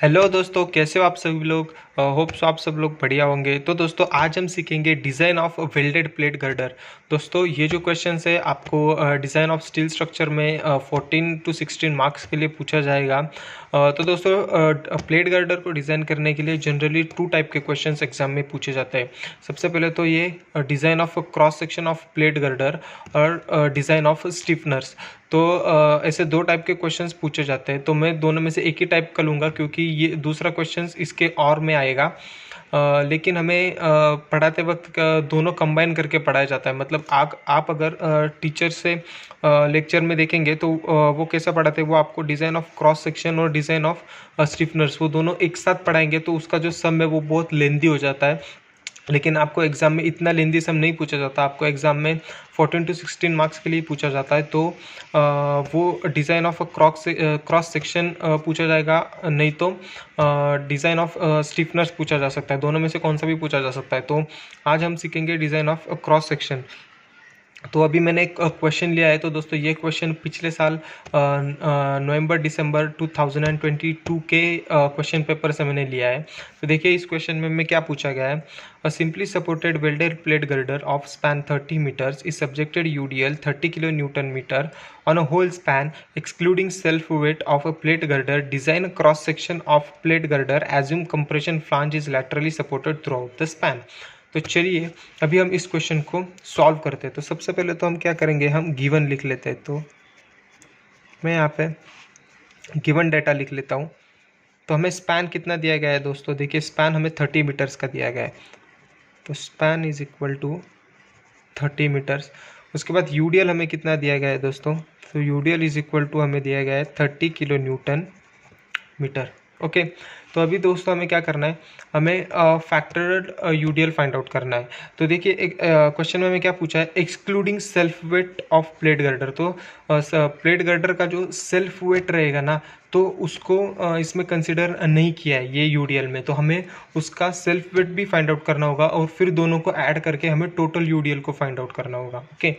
Hello दोस्तों, कैसे हो आप सभी लोग। होप सो आप सब लोग बढ़िया होंगे। तो दोस्तों आज हम सीखेंगे design of welded plate girder. दोस्तों ये जो क्वेश्चन है आपको डिज़ाइन ऑफ स्टील स्ट्रक्चर में 14 to 16 मार्क्स के लिए पूछा जाएगा। तो दोस्तों प्लेट गर्डर को डिज़ाइन करने के लिए जनरली 2 टाइप के क्वेश्चन एग्जाम में पूछे जाते हैं। सबसे पहले तो ये design of cross section of plate girder और डिज़ाइन ऑफ स्टिफनर्स। तो ऐसे 2 टाइप के क्वेश्चंस पूछे जाते हैं। तो मैं दोनों में से एक ही टाइप का लूँगा क्योंकि ये दूसरा क्वेश्चंस इसके और में आएगा। लेकिन हमें पढ़ाते वक्त दोनों कंबाइन करके पढ़ाया जाता है। मतलब आप अगर टीचर से लेक्चर में देखेंगे तो वो कैसा पढ़ाते हैं, वो आपको डिज़ाइन ऑफ क्रॉस सेक्शन और डिज़ाइन ऑफ स्टिफनर्स वो दोनों एक साथ पढ़ाएंगे। तो उसका जो सम है वो बहुत लेंदी हो जाता है। लेकिन आपको एग्ज़ाम में इतना लेंदी सम नहीं पूछा जाता। आपको एग्ज़ाम में 14 to 16 मार्क्स के लिए पूछा जाता है। तो वो डिज़ाइन ऑफ क्रॉस सेक्शन पूछा जाएगा, नहीं तो डिज़ाइन ऑफ स्टिफनर्स पूछा जा सकता है। दोनों में से कौन सा भी पूछा जा सकता है। तो आज हम सीखेंगे डिज़ाइन ऑफ क्रॉस सेक्शन। तो अभी मैंने एक क्वेश्चन लिया है। तो दोस्तों ये क्वेश्चन पिछले साल नवंबर दिसंबर 2022 के क्वेश्चन पेपर से मैंने लिया है। तो देखिए इस क्वेश्चन में क्या पूछा गया है। A simply supported welded plate girder of span 30 meters is subjected UDL 30 kilo newton meter on a whole span excluding self weight of a plate girder design cross section of plate girder assume compression flange is laterally supported throughout the span. तो चलिए अभी हम इस question को solve करते हैं। तो सबसे पहले तो हम क्या करेंगे, हम गिवन लिख लेते हैं। तो मैं यहाँ पे गिवन डाटा लिख लेता हूँ। तो हमें स्पैन कितना दिया गया है दोस्तों, देखिए स्पैन हमें 30 मीटर्स का दिया गया है। तो span is equal to 30 meters. उसके बाद यूडीएल हमें कितना दिया गया है दोस्तों, तो यूडीएल इज इक्वल टू हमें दिया गया है 30 किलो न्यूटन मीटर। ओके। तो अभी दोस्तों हमें क्या करना है, हमें फैक्टर्ड यूडीएल फाइंड आउट करना है। तो देखिए एक क्वेश्चन में हमें क्या पूछा है, excluding self weight of plate girder. तो प्लेट गर्डर का जो सेल्फ वेट रहेगा ना, तो उसको इसमें कंसिडर नहीं किया है ये यूडीएल में। तो हमें उसका सेल्फ वेट भी फाइंड आउट करना होगा और फिर दोनों को ऐड करके हमें टोटल यूडीएल को फाइंड आउट करना होगा। ओके।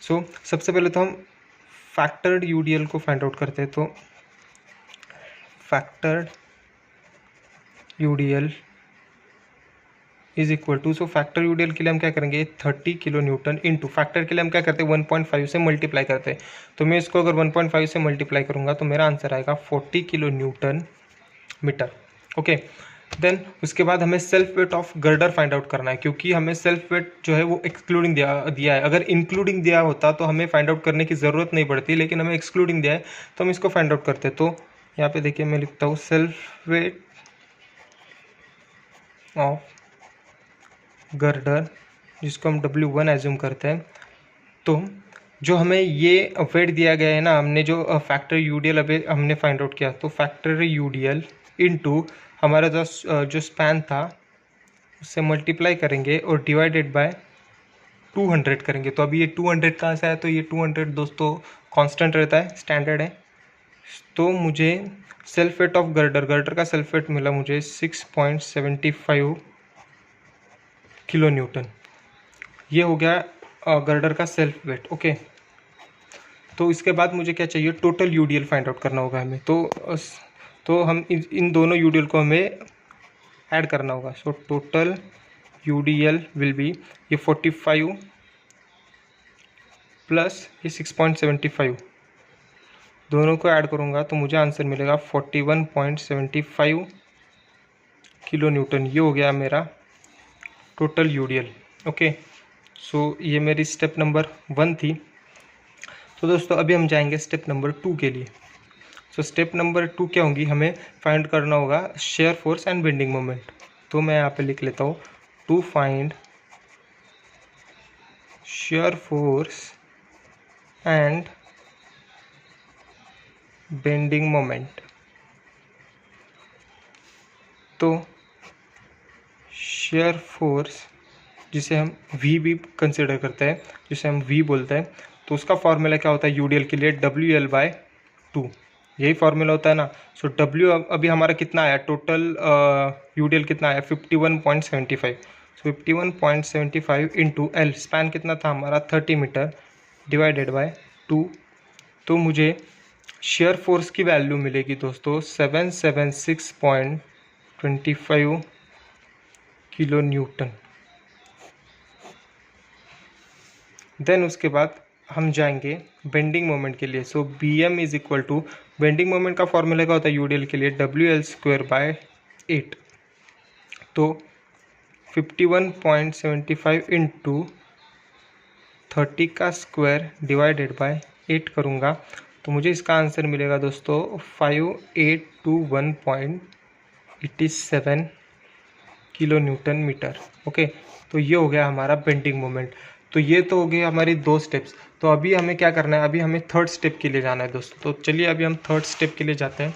सो सबसे पहले तो हम फैक्टर्ड यूडीएल को फाइंड आउट करते हैं। तो factored UDL is equal to, so factor UDL के लिए हम क्या करेंगे, 30 किलो न्यूटन इंटू फैक्टर के लिए हम क्या करते हैं 1.5 से मल्टीप्लाई करते हैं। तो मैं इसको अगर 1.5 से मल्टीप्लाई करूंगा तो मेरा आंसर आएगा 40 kilo newton meter. Okay. Then उसके बाद हमें self weight of girder find out करना है, क्योंकि हमें सेल्फ वेट जो है वो एक्सक्लूडिंग दिया है। अगर इंक्लूडिंग दिया होता तो हमें फाइंड आउट करने की ज़रूरत नहीं पड़ती, लेकिन हमें एक्सक्लूडिंग दिया है तो हम इसको फाइंड आउट करते हैं। तो यहाँ पे देखिए मैं लिखता हूँ सेल्फ वेट ऑफ गर्डर, जिसको हम W1 एज्यूम करते हैं। तो जो हमें ये वेट दिया गया है ना, हमने जो फैक्टर यूडीएल अभी हमने फाइंड आउट किया, तो फैक्टर यूडीएल इनटू हमारा जो स्पैन था उससे मल्टीप्लाई करेंगे और डिवाइडेड बाय 200 करेंगे। तो अभी ये 200 कहाँ से आया, तो ये 200 दोस्तों कांस्टेंट रहता है, स्टैंडर्ड है। तो मुझे सेल्फ वेट ऑफ गर्डर का सेल्फ वेट मिला मुझे 6.75 किलो न्यूटन। ये हो गया गर्डर का सेल्फ वेट। ओके। तो इसके बाद मुझे क्या चाहिए, टोटल यूडीएल फाइंड आउट करना होगा हमें। तो हम इन दोनों यूडीएल को हमें ऐड करना होगा। So total UDL will be ये 45 प्लस ये 6.75, दोनों को ऐड करूँगा तो मुझे आंसर मिलेगा 41.75 किलो न्यूटन। ये हो गया मेरा टोटल यूडीएल। ओके। सो ये मेरी स्टेप नंबर 1 थी। तो दोस्तों अभी हम जाएंगे स्टेप नंबर 2 के लिए। सो स्टेप नंबर 2 क्या होंगी, हमें फाइंड करना होगा shear force and bending moment. तो मैं यहाँ पे लिख लेता हूँ to find shear force and bending moment. तो शेयर फोर्स जिसे हम V भी कंसिडर करते हैं, जिसे हम V बोलते हैं, तो उसका फॉर्मूला क्या होता है यूडीएल के लिए, WL/2, यही फॉर्मूला होता है ना। सो W अभी हमारा कितना आया, टोटल यूडीएल कितना आया 51.75। सो 51.75 इंटू L, स्पैन कितना था हमारा 30 मीटर, डिवाइडेड बाय 2। तो मुझे शेयर फोर्स की वैल्यू मिलेगी दोस्तों 776.25 किलो न्यूटन। देन उसके बाद हम जाएंगे बेंडिंग मोमेंट के लिए। So B M is equal to, bending moment का फॉर्मूला क्या होता है यूडीएल के लिए, WL²/8। तो 51.75 इंटू 30 का स्क्वायर डिवाइडेड बाय 8 करूँगा तो मुझे इसका आंसर मिलेगा दोस्तों 5821.87 किलो न्यूटन मीटर। ओके, तो ये हो गया हमारा बेंडिंग मोमेंट। तो ये तो हो गई हमारी 2 स्टेप्स। तो अभी हमें क्या करना है, अभी हमें थर्ड स्टेप के लिए जाना है दोस्तों। तो चलिए अभी हम थर्ड स्टेप के लिए जाते हैं।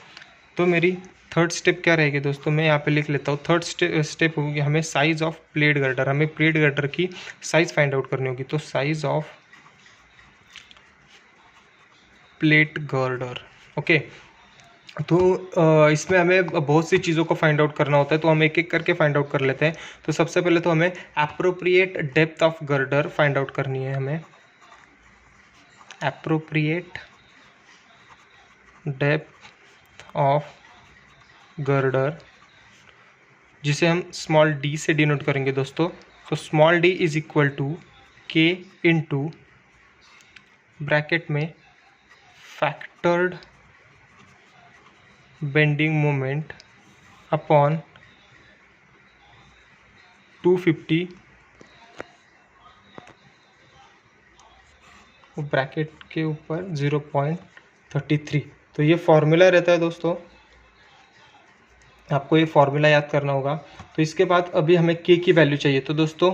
तो मेरी थर्ड स्टेप क्या रहेगी दोस्तों, मैं यहाँ पे लिख लेता हूँ। थर्ड स्टेप होगी हमें साइज ऑफ प्लेट गर्डर, हमें प्लेट गर्डर की साइज फाइंड आउट करनी होगी। तो size of plate girder. Okay, तो इसमें हमें बहुत सी चीज़ों को फाइंड आउट करना होता है, तो हम एक एक करके फाइंड आउट कर लेते हैं। तो सबसे पहले तो हमें appropriate depth of girder find out करनी है। हमें एप्रोप्रिएट डेप्थ ऑफ गर्डर, जिसे हम स्मॉल डी से डिनोट करेंगे दोस्तों। तो small D is equal to K into bracket में factored bending moment upon 250 bracket के ऊपर 0.33। तो ये फॉर्मूला रहता है दोस्तों, आपको ये फॉर्मूला याद करना होगा। तो इसके बाद अभी हमें के की वैल्यू चाहिए। तो दोस्तों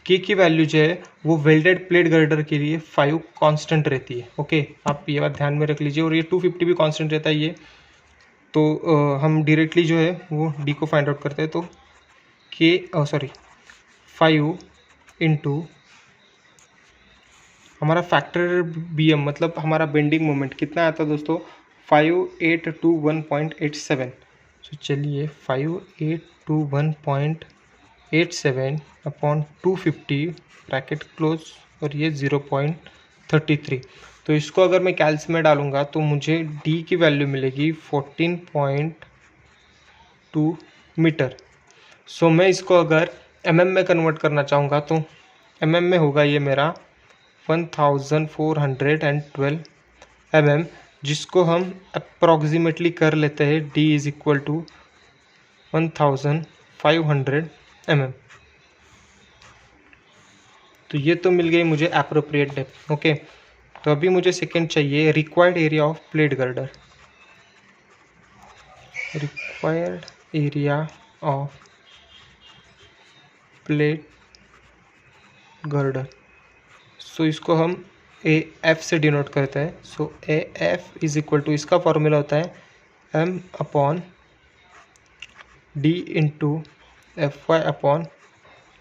के की वैल्यू जो है वो वेल्डेड प्लेट गर्डर के लिए 5 कांस्टेंट रहती है। ओके, आप ये बात ध्यान में रख लीजिए। और ये 250 भी कांस्टेंट रहता है ये। तो हम डायरेक्टली जो है वो डी को फाइंड आउट करते हैं। तो के 5 इंटू हमारा फैक्टर बी एम, मतलब हमारा बेंडिंग मोमेंट कितना आता है दोस्तों, 5821.87। तो चलिए 5821.87 अपॉन 250 ब्रैकेट क्लोज और ये 0.33। तो इसको अगर मैं कैल्स में डालूंगा तो मुझे डी की वैल्यू मिलेगी 14.2 मीटर। सो मैं इसको अगर एमएम में कन्वर्ट करना चाहूँगा तो एमएम में होगा ये मेरा 1412 mm, जिसको हम अप्रॉक्सीमेटली कर लेते हैं d is equal to 1500 mm। तो ये तो मिल गई मुझे एप्रोप्रिएट डेप्थ। ओके, तो अभी मुझे सेकंड चाहिए required area of plate girder. Required area of plate girder. So इसको हम ए एफ से डिनोट करते हैं। So A F is equal to, इसका फॉर्मूला होता है M upon D into F Y upon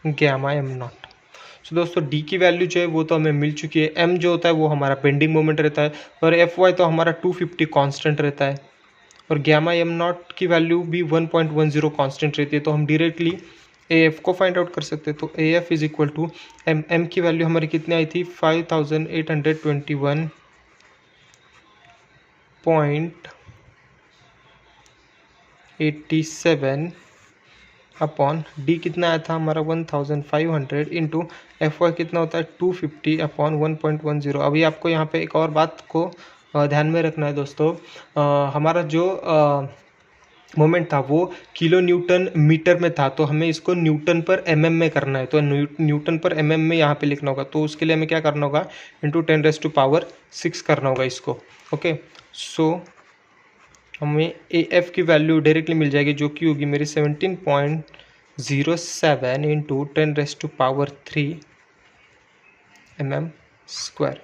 gamma M not. So दोस्तों D की वैल्यू जो है वो तो हमें मिल चुकी है। एम जो होता है वो हमारा बेंडिंग मोमेंट रहता है और एफ वाई तो हमारा 250 कांस्टेंट रहता है और गैमा एम नॉट की वैल्यू भी 1.10 कांस्टेंट रहती है। तो हम डायरेक्टली ए एफ को फाइंड आउट कर सकते हैं। तो A F is equal to M, M की वैल्यू हमारी कितनी आई थी 5821.87 अपॉन डी कितना आया था हमारा 1500 इंटू एफ वाई कितना होता है 250 अपॉन 1.10। अभी आपको यहाँ पे एक और बात को ध्यान में रखना है दोस्तों, हमारा जो मोमेंट था वो किलो न्यूटन मीटर में था, तो हमें इसको न्यूटन पर एमएम में करना है। तो न्यूटन पर एमएम में यहाँ पे लिखना होगा। तो उसके लिए हमें क्या करना होगा, इंटू 10⁻⁶ करना होगा इसको। ओके, सो हमें ए एफ की वैल्यू डायरेक्टली मिल जाएगी जो कि होगी मेरी 17.07 इंटू 10⁻³ mm²।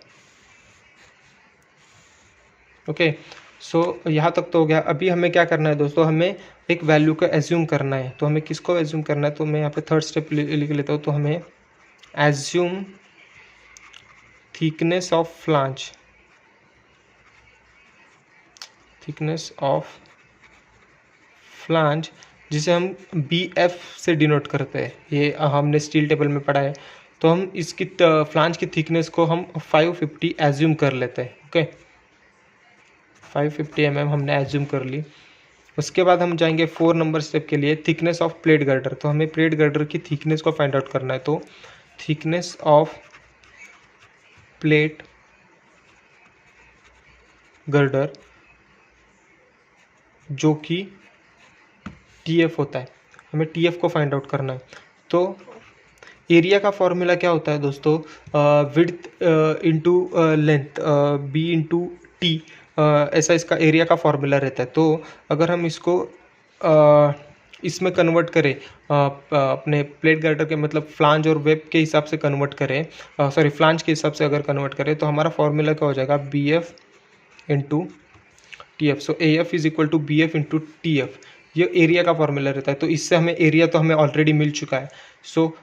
ओके, सो यहाँ तक तो हो गया। अभी हमें क्या करना है दोस्तों, हमें एक वैल्यू का एज्यूम करना है। तो हमें किसको एज्यूम करना है, तो मैं यहाँ पे थर्ड स्टेप लिख लेता हूँ। तो हमें assume thickness of flange, thickness of flange जिसे हम बी एफ से डिनोट करते हैं। ये हमने स्टील टेबल में पढ़ा है। तो हम इसकी फ्लांज की थिकनेस को हम 550 एज्यूम कर लेते हैं। ओके, 550 हमने एज्यूम कर ली। उसके बाद हम जाएंगे 4 नंबर स्टेप के लिए, थिकनेस ऑफ प्लेट गर्डर। तो हमें प्लेट गर्डर की थिकनेस को फाइंड आउट करना है। तो थिकनेस ऑफ प्लेट गर्डर जो कि TF होता है, हमें TF को फाइंड आउट करना है। तो एरिया का फॉर्मूला क्या होता है दोस्तों, width into length, B into T, ऐसा इसका एरिया का फॉर्मूला रहता है। तो अगर हम इसको इसमें कन्वर्ट करें, अपने प्लेट गर्डर के मतलब फ्लांज और वेब के हिसाब से कन्वर्ट करें, सॉरी फ्लांज के हिसाब से अगर कन्वर्ट करें तो हमारा फॉर्मूला क्या हो जाएगा, BF into TF। So AF is equal to BF into TF, ये एरिया का फॉर्मूला रहता है। तो इससे हमें एरिया तो हमें ऑलरेडी मिल चुका है। सो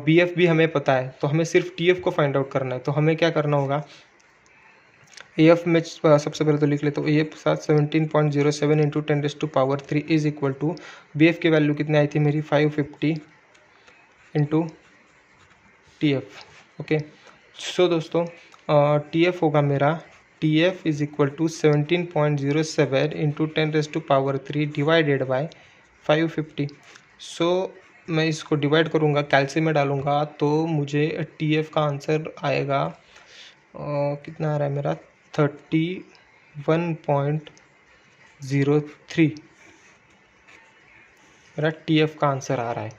BF भी हमें पता है, तो हमें सिर्फ TF को फाइंड आउट करना है। तो हमें क्या करना होगा, AF में सबसे पहले तो लिख लेते, तो AF 17.07 into 10⁻³ is equal to BF की वैल्यू कितनी आई थी मेरी, 550 इंटू TF। ओके, सो दोस्तों TF होगा मेरा, TF is equal to 17.07 into 10⁻³ divided by 550। So मैं इसको डिवाइड करूँगा, कैल्सी में डालूँगा, तो मुझे TF का आंसर आएगा, कितना आ रहा है मेरा, 31.03 मेरा TF का आंसर आ रहा है।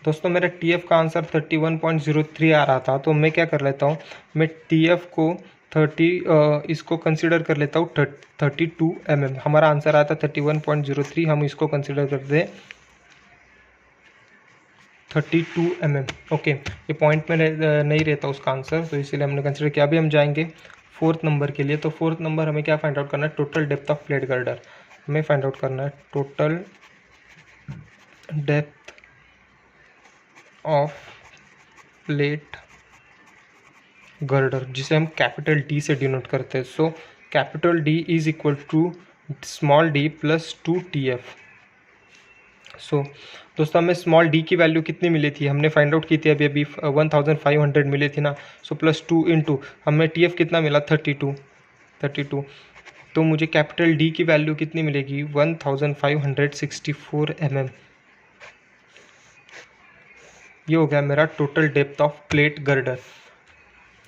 दोस्तों मेरा TF का आंसर 31.03 आ रहा था। तो मैं क्या कर लेता हूँ, मैं TF को 30 इसको कंसिडर कर लेता हूँ 32 mm। हमारा आंसर आया था 31.03, हम इसको कंसिडर करते हैं 32 mm। ओके, ये पॉइंट में नहीं रहता उसका आंसर, तो इसीलिए हमने कंसिडर किया। अभी हम जाएंगे 4th नंबर के लिए। तो 4th नंबर हमें क्या फाइंड आउट करना है, total depth of plate girder हमें फाइंड आउट करना है। Total depth of plate girder, जिसे हम कैपिटल D से डिनोट करते हैं। So capital D is equal to small d plus 2TF। So दोस्तों हमें स्मॉल d की वैल्यू कितनी मिली थी, हमने फाइंड आउट की थी अभी 1500 मिली थी ना। सो प्लस 2 इंटू हमें TF कितना मिला, 32। तो मुझे कैपिटल D की वैल्यू कितनी मिलेगी, 1564 mm। ये हो गया मेरा total depth of plate girder.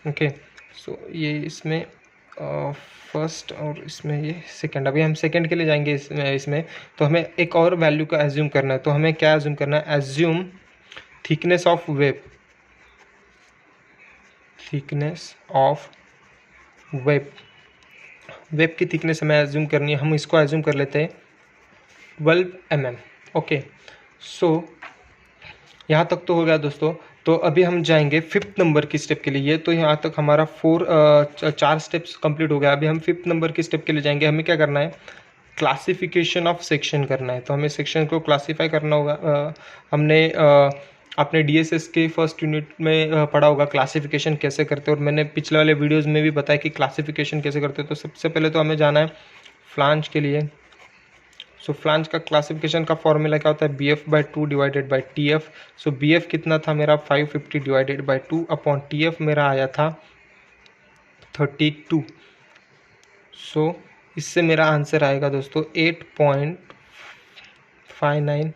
Okay, so ये इसमें फर्स्ट और इसमें ये सेकंड। अभी हम सेकंड के लिए जाएंगे इसमें तो हमें एक और वैल्यू का एज्यूम करना है। तो हमें क्या एज्यूम करना है, assume thickness of web, thickness of web की थिकनेस हमें एज्यूम करनी है। हम इसको एज्यूम कर लेते हैं 12 mm। ओके, सो यहाँ तक तो हो गया दोस्तों। तो अभी हम जाएंगे 5th नंबर की स्टेप के लिए। ये तो यहाँ तक हमारा 4 स्टेप्स कंप्लीट हो गया। अभी हम 5th नंबर की स्टेप के लिए जाएंगे। हमें क्या करना है, क्लासिफिकेशन ऑफ सेक्शन करना है। तो हमें सेक्शन को क्लासीफाई करना होगा। हमने अपने DSS के फर्स्ट यूनिट में पढ़ा होगा क्लासिफिकेशन कैसे करते हैं, और मैंने पिछले वाले वीडियोज़ में भी बताया कि क्लासिफिकेशन कैसे करते हैं। तो सबसे पहले तो हमें जाना है फ्लांज के लिए। सो फ्लांज का क्लासिफिकेशन का फॉर्मूला क्या होता है, BF/2 divided by TF। So BF कितना था मेरा, 550 डिवाइडेड बाई 2 अपॉन TF मेरा आया था 32। सो इससे मेरा आंसर आएगा दोस्तों 8.59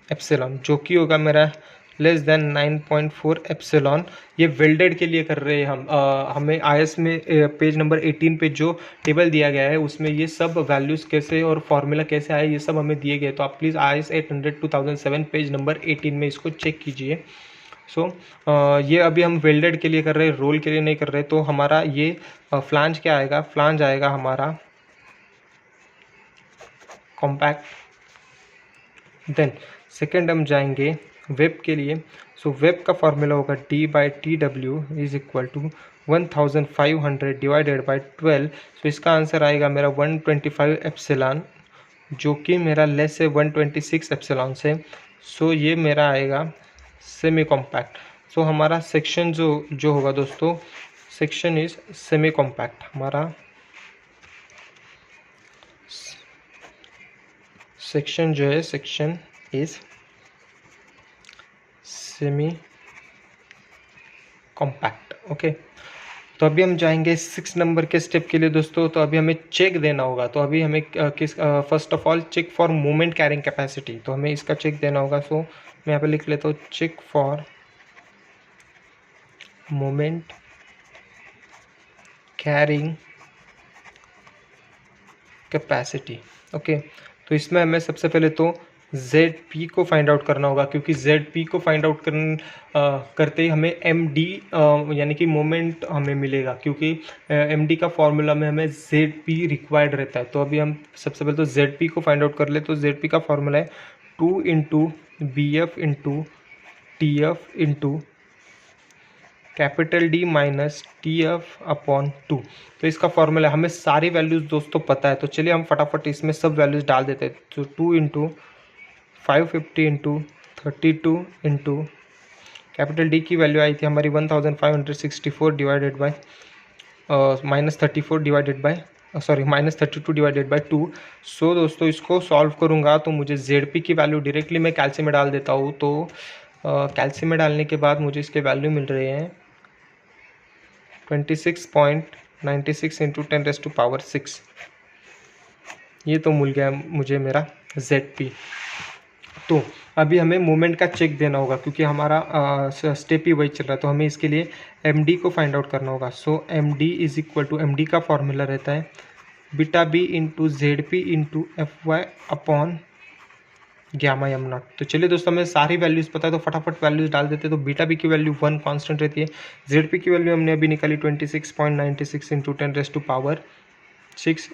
एप्सिलॉन, जो कि होगा मेरा लेस देन 9.4 एप्सिलॉन। ये वेल्डेड के लिए कर रहे हैं हम। हमें IS में पेज नंबर 18 पे जो टेबल दिया गया है उसमें ये सब वैल्यूज़ कैसे और फॉर्मूला कैसे आए ये सब हमें दिए गए। तो आप प्लीज़ IS 800 2007 पेज नंबर 18 में इसको चेक कीजिए। सो ये अभी हम वेल्डेड के लिए कर रहे हैं, रोल के लिए नहीं कर रहे। तो हमारा ये फ्लांज क्या आएगा, फ्लांज आएगा हमारा कॉम्पैक्ट। देन सेकेंड हम जाएंगे वेब के लिए। सो वेब का फॉर्मूला होगा D/TW is equal to 1500 divided by 12। So इसका आंसर आएगा मेरा 125 एप्सिलॉन, जो कि मेरा लेस है 126 एप्सिलॉन से। सो ये मेरा आएगा सेमी कॉम्पैक्ट। सो हमारा सेक्शन जो होगा दोस्तों, सेक्शन इज सेमी कॉम्पैक्ट। हमारा सेक्शन जो है, section is semi compact. Okay, तो अभी हम जाएंगे 6 नंबर के स्टेप के लिए दोस्तों। तो अभी हमें चेक देना होगा। तो अभी हमें first of all check for moment carrying capacity, तो हमें इसका चेक देना होगा। सो मैं यहाँ पे लिख लेता हूँ check for moment carrying capacity. Okay, तो इसमें हमें सबसे पहले तो ZP को फाइंड आउट करना होगा, क्योंकि ZP को फाइंड आउट करते ही हमें MD यानी कि मोमेंट हमें मिलेगा, क्योंकि MD का फॉर्मूला में हमें ZP रिक्वायर्ड रहता है। तो अभी हम सबसे पहले तो ZP को फाइंड आउट कर ले। तो ZP का फॉर्मूला है 2 into BF into TF into capital D minus TF upon 2। तो इसका फॉर्मूला हमें सारी वैल्यूज़ दोस्तों पता है। तो चलिए हम फटाफट इसमें सब वैल्यूज़ डाल देते हैं। तो 2 into 550 into 32 into capital D की वैल्यू आई थी हमारी 1564 divided by -34 divided by -32 divided by 2। सो दोस्तों इसको सॉल्व करूँगा तो मुझे ZP की वैल्यू डायरेक्टली मैं कैल्सी में डाल देता हूँ। तो कैल्सी में डालने के बाद मुझे इसके वैल्यू मिल रहे हैं 26.96 इंटू 10⁻⁶। ये तो मिल गया मुझे मेरा ZP। तो अभी हमें मोमेंट का चेक देना होगा, क्योंकि हमारा स्टेप ही वही चल रहा है। तो हमें इसके लिए MD को फाइंड आउट करना होगा। So MD is equal to, MD का फॉर्मूला रहता है beta B into ZP into FY upon gamma M naught. तो चलिए दोस्तों हमें सारी वैल्यूज़ पता है, तो फटाफट वैल्यूज़ डाल देते हैं। तो बीटा बी की वैल्यू 1 कांस्टेंट रहती है। ZP की वैल्यू हमने अभी निकाली 26.96 इंटू 10⁻⁶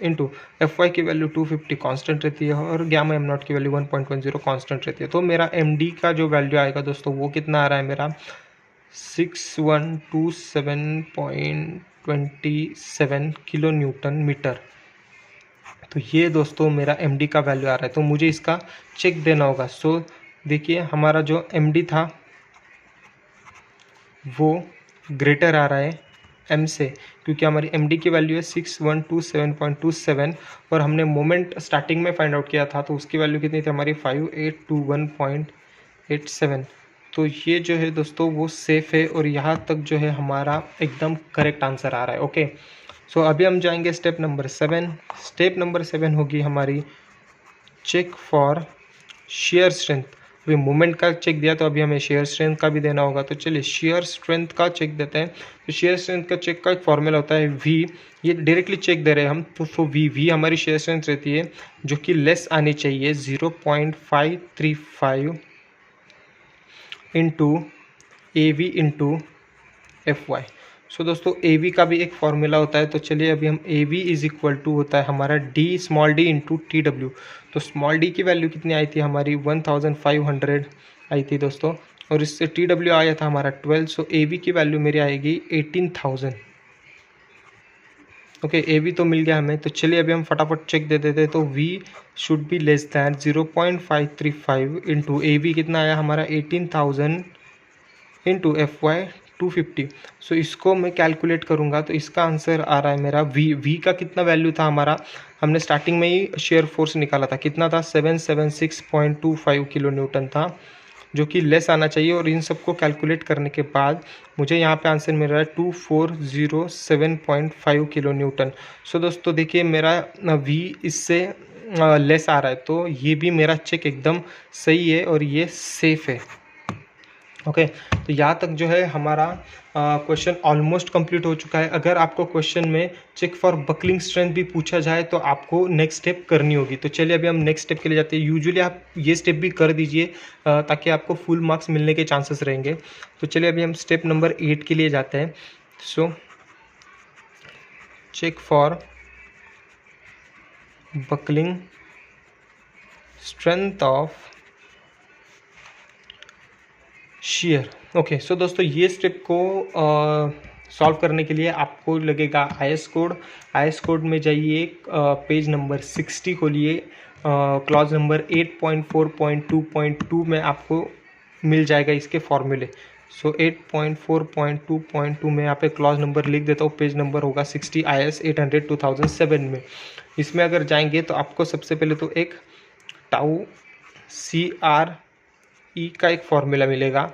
इंटू FY की वैल्यू 250 कांस्टेंट रहती है, और गामा एम नॉट की वैल्यू 1.10 कांस्टेंट रहती है। तो मेरा MD का जो वैल्यू आएगा दोस्तों वो कितना आ रहा है मेरा 6127.27 किलो न्यूटन मीटर। तो ये दोस्तों मेरा MD का वैल्यू आ रहा है। तो मुझे इसका चेक देना होगा। सो देखिए हमारा जो MD था वो ग्रेटर आ रहा है M से, क्योंकि हमारी MD की वैल्यू है 6127.27 और हमने मोमेंट स्टार्टिंग में फाइंड आउट किया था। तो उसकी वैल्यू कितनी थी हमारी 5821.87। तो ये जो है दोस्तों वो सेफ है, और यहाँ तक जो है हमारा एकदम करेक्ट आंसर आ रहा है। ओके, सो अभी हम जाएंगे स्टेप नंबर 7। स्टेप नंबर 7 होगी हमारी चेक फॉर शेयर स्ट्रेंथ। अभी मोमेंट का चेक दिया तो अभी हमें शेयर स्ट्रेंथ का भी देना होगा। तो चलिए शेयर स्ट्रेंथ का चेक देते हैं। तो शेयर स्ट्रेंथ का चेक का एक फॉर्मूला होता है V। ये डायरेक्टली चेक दे रहे हैं हम, तो V हमारी शेयर स्ट्रेंथ रहती है जो कि लेस आनी चाहिए 0.535 इंटू AV इंटू FY। सो दोस्तों AV का भी एक फॉर्मूला होता है। तो चलिए अभी हम AV इज इक्वल टू होता है हमारा स्मॉल d इंटू TW। तो स्मॉल d की वैल्यू कितनी आई थी हमारी 1500 आई थी दोस्तों, और इससे TW आया था हमारा 12। सो AV की वैल्यू मेरी आएगी 18,000। ओके, AV तो मिल गया हमें। तो चलिए अभी हम फटाफट चेक दे देते हैं। तो V should be less than 0.535 into AV कितना आया हमारा 18,000 इंटू FY 250। सो इसको मैं कैलकुलेट करूँगा तो इसका आंसर आ रहा है मेरा V का कितना वैल्यू था हमारा, हमने स्टार्टिंग में ही शेयर फोर्स निकाला था, कितना था 776.25 किलो न्यूटन था, जो कि लेस आना चाहिए। और इन सबको कैलकुलेट करने के बाद मुझे यहाँ पे आंसर मिल रहा है 2407.5 किलो न्यूटन। सो दोस्तों देखिए मेरा V इससे लेस आ रहा है, तो ये भी मेरा चेक एकदम सही है और ये सेफ है। ओके, तो यहाँ तक जो है हमारा क्वेश्चन ऑलमोस्ट कंप्लीट हो चुका है। अगर आपको क्वेश्चन में चेक फॉर बकलिंग स्ट्रेंथ भी पूछा जाए तो आपको नेक्स्ट स्टेप करनी होगी। तो चलिए अभी हम नेक्स्ट स्टेप के लिए जाते हैं। यूजुअली आप ये स्टेप भी कर दीजिए ताकि आपको फुल मार्क्स मिलने के चांसेस रहेंगे। तो चलिए अभी हम स्टेप नंबर 8 के लिए जाते हैं। So check for buckling strength of shear. Okay, so दोस्तों ये स्टेप को सॉल्व करने के लिए आपको लगेगा IS कोड में जाइए, पेज नंबर 60 खोलिए, क्लॉज नंबर 8.4.2.2 में आपको मिल जाएगा इसके फॉर्मूले। सो 8.4.2.2 में यहाँ पे क्लॉज नंबर लिख देता हूँ, पेज नंबर होगा 60 IS 800 2007 में। इसमें अगर जाएंगे तो आपको सबसे पहले तो एक टाउ CRE का एक फॉर्मूला मिलेगा,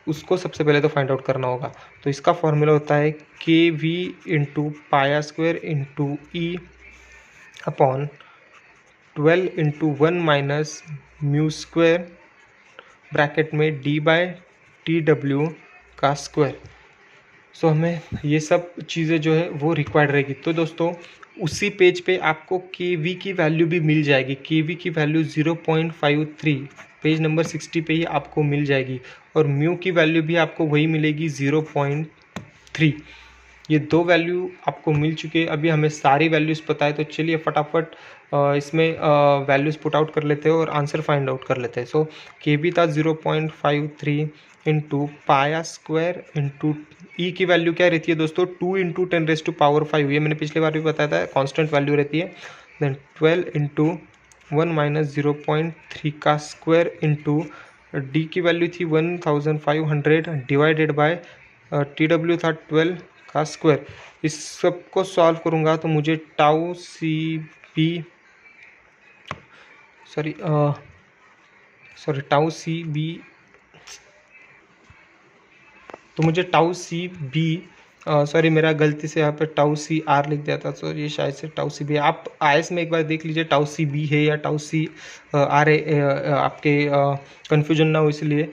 उसको सबसे पहले तो फाइंड आउट करना होगा। तो इसका फॉर्मूला होता है के वी इंटू पाया स्क्वायर इंटू ई upon 12 into 1 minus mu square bracket में डी बाय टी डब्ल्यू का स्क्वायर। सो हमें ये सब चीज़ें जो है वो रिक्वायर्ड रहेगी। तो दोस्तों उसी पेज पे आपको के वी की वैल्यू भी मिल जाएगी। के वी की वैल्यू 0.53 पेज नंबर 60 पे ही आपको मिल जाएगी, और म्यू की वैल्यू भी आपको वही मिलेगी 0.3। ये दो वैल्यू आपको मिल चुके हैं। अभी हमें सारी वैल्यूज़ पता है, तो चलिए फटाफट इसमें वैल्यूज़ पुट आउट कर लेते हैं और आंसर फाइंड आउट कर लेते हैं। सो के बी था 0.53 इंटू पाया स्क्वायर इंटू ई की वैल्यू क्या रहती है दोस्तों, 2 इंटू 10⁵ ये मैंने पिछले बार भी बताया था, कांस्टेंट वैल्यू रहती है। देन 12 इंटू 1 माइनस 0.3 का स्क्वायर इंटू डी की वैल्यू थी 1500 डिवाइडेड बाय टी डब्ल्यू था 12 का स्क्वायर। इस सब को सॉल्व करूँगा तो मुझे tau C B tau C B तो मुझे टाउ सी बी मेरा गलती से यहाँ पे टाउ सी आर लिख दिया था, तो ये शायद से टाउ सी बी। आप आईएस में एक बार देख लीजिए टाउ सी बी है या टाउ सी आर है, आपके कन्फ्यूजन ना हो इसलिए।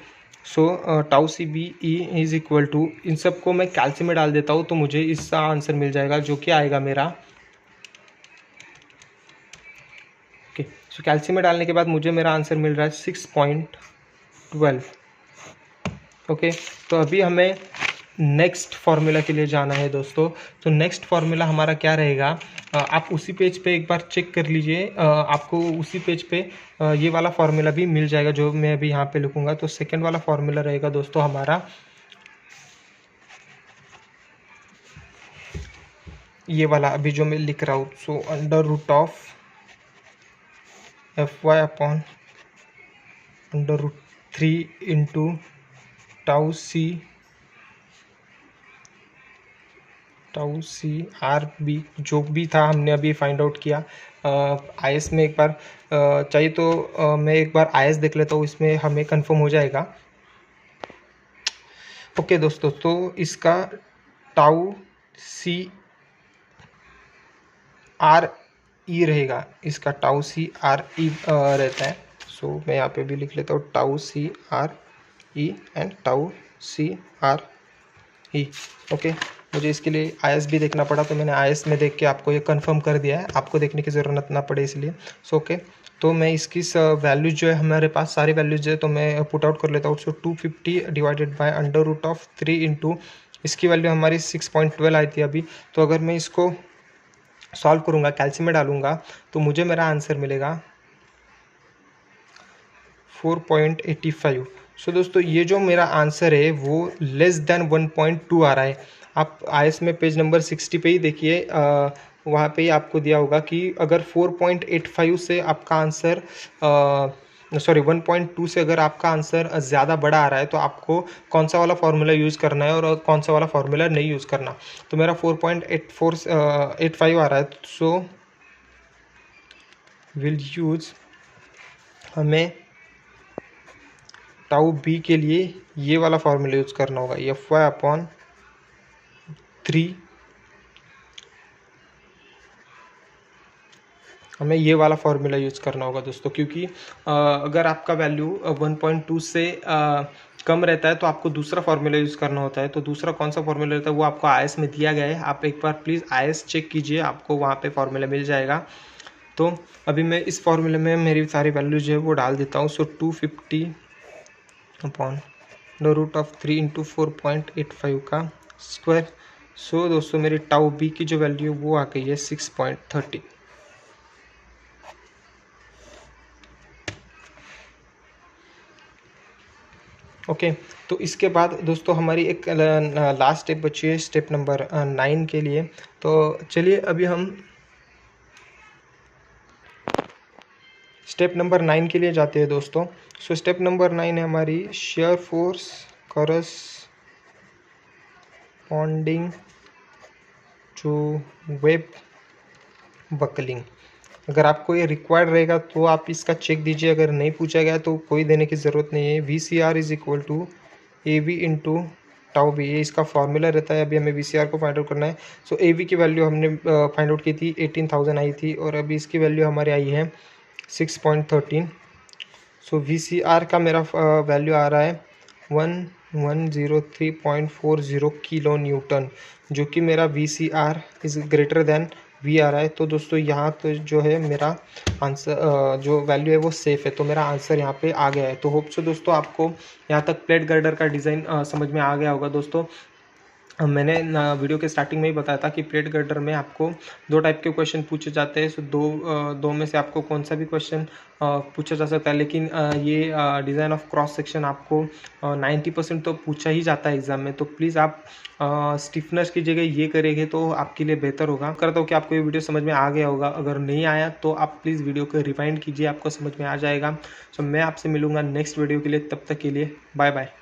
So tau C B E is equal to, इन सबको मैं कैल्सी में डाल देता हूँ तो मुझे इसका आंसर मिल जाएगा, जो कि आएगा मेरा। ओके, सो कैल्सी में डालने के बाद मुझे मेरा आंसर मिल रहा है 6.12। ओके, तो अभी हमें नेक्स्ट फार्मूला के लिए जाना है दोस्तों। तो नेक्स्ट फार्मूला हमारा क्या रहेगा, आप उसी पेज पे एक बार चेक कर लीजिए, आपको उसी पेज पे ये वाला फार्मूला भी मिल जाएगा जो मैं अभी यहाँ पे लिखूँगा। तो सेकंड वाला फार्मूला रहेगा दोस्तों हमारा ये वाला, अभी जो मैं लिख रहा हूँ। So under root of F Y upon under root 3 into tau C R B, जो भी था हमने अभी फाइंड आउट किया। आईएस में एक बार चाहिए तो मैं एक बार आईएस देख लेता हूँ, इसमें हमें कंफर्म हो जाएगा। ओके दोस्तों, तो इसका टाउ सी आर ई रहेगा, इसका टाउ सी आर ई रहता है। सो मैं यहाँ पे भी लिख लेता हूँ tau C R E and tau C R E. Okay, मुझे इसके लिए आईएस भी देखना पड़ा, तो मैंने आईएस में देख के आपको ये कंफर्म कर दिया है, आपको देखने की ज़रूरत ना पड़े इसलिए। सो ओके, तो मैं इसकी वैल्यूज जो है, हमारे पास सारी वैल्यूज है, तो मैं पुट आउट कर लेता हूँ। So 250 divided by under root of 3 into, इसकी वैल्यू हमारी 6.12 आई थी अभी। तो अगर मैं इसको सॉल्व करूँगा, कैल्सी में डालूँगा, तो मुझे मेरा आंसर मिलेगा 4.85। सो दोस्तों ये जो मेरा आंसर है वो लेस देन 1.2 आ रहा है। आप आईएस में पेज नंबर 60 पे ही देखिए, वहाँ पे ही आपको दिया होगा कि अगर 4.85 से आपका आंसर 1.2 से अगर आपका आंसर ज़्यादा बड़ा आ रहा है तो आपको कौन सा वाला फार्मूला यूज़ करना है और कौन सा वाला फार्मूला नहीं यूज़ करना। तो मेरा 4.85 आ रहा है, सो विल यूज़, हमें टाउ बी के लिए ये वाला फार्मूला यूज़ करना होगा, एफ वाई अपॉन 3। हमें ये वाला फार्मूला यूज़ करना होगा दोस्तों, क्योंकि अगर आपका वैल्यू 1.2 से कम रहता है तो आपको दूसरा फार्मूला यूज़ करना होता है। तो दूसरा कौन सा फार्मूला रहता है वो आपको आईएस में दिया गया है, आप एक बार प्लीज़ आईएस चेक कीजिए, आपको वहाँ पे फार्मूला मिल जाएगा। तो अभी मैं इस फार्मूले में मेरी सारी वैल्यू जो है वो डाल देता हूँ। So 250 upon the root of 3 into 4.85 का स्क्वायर। सो दोस्तों मेरी टाउ बी की जो वैल्यू वो आ गई है 6.30। ओके, तो इसके बाद दोस्तों हमारी एक लास्ट स्टेप बची है, स्टेप नंबर 9 के लिए। तो चलिए अभी हम स्टेप नंबर 9 के लिए जाते हैं दोस्तों। सो स्टेप नंबर 9 है हमारी shear force corresponding to web buckling. अगर आपको ये रिक्वायर्ड रहेगा तो आप इसका चेक दीजिए, अगर नहीं पूछा गया तो कोई देने की ज़रूरत नहीं है। V C R is equal to A V into tau B, ये इसका फॉर्मूला रहता है। अभी हमें वी सी आर को फाइंड आउट करना है। सो ए वी की वैल्यू हमने फाइंड आउट की थी 18,000 आई थी, और अभी इसकी वैल्यू हमारी आई है 6.13। सो वी सी आर का मेरा वैल्यू आ रहा है 1103.40 किलो न्यूटन, जो कि मेरा V C R is greater than V आ रहा है। तो दोस्तों यहाँ तो जो है मेरा आंसर जो वैल्यू है वो सेफ़ है, तो मेरा आंसर यहाँ पे आ गया है। तो होप सो दोस्तों आपको यहाँ तक प्लेट गर्डर का डिज़ाइन समझ में आ गया होगा। दोस्तों मैंने वीडियो के स्टार्टिंग में ही बताया था कि प्लेट गर्डर में आपको दो टाइप के क्वेश्चन पूछे जाते हैं। सो दो में से आपको कौन सा भी क्वेश्चन पूछा जा सकता है, लेकिन ये डिज़ाइन ऑफ क्रॉस सेक्शन आपको 90% तो पूछा ही जाता है एग्ज़ाम में। तो प्लीज़ आप स्टिफनेस की जगह ये करेंगे तो आपके लिए बेहतर होगा। करता हूँ कि आपको ये वीडियो समझ में आ गया होगा। अगर नहीं आया तो आप प्लीज़ वीडियो को रिवाइंड कीजिए, आपको समझ में आ जाएगा। सो मैं आपसे मिलूँगा नेक्स्ट वीडियो के लिए, तब तक के लिए बाय बाय।